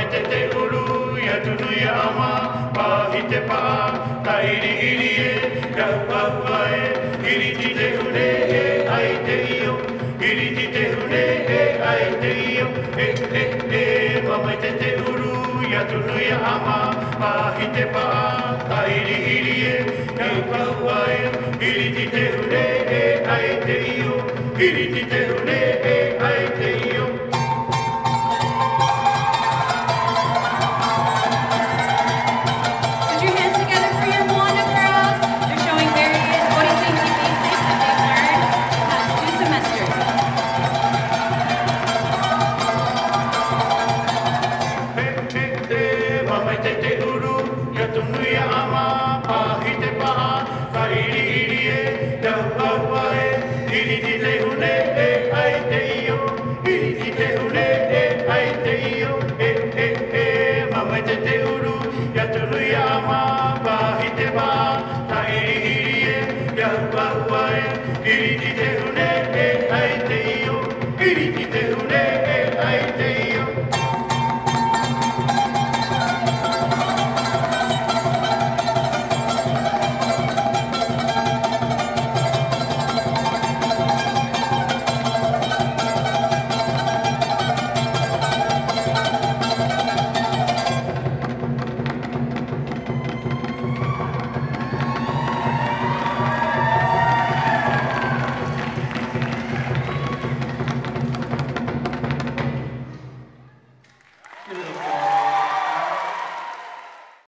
Mame te te uru, ia tunu ia ama, pahi te pā, ka iri iri e, kau paua e, iri ti te hune e, ai te io, iri ti te hune e, ai te io, mame te te uru, ia tunu ia ama, pahi te pā, ka iri iri e, kau paua e, iri ti te hune e, ai te io, iri ti te hune e, ai te io. Iri ti te hune e ai te io, iri ti te hune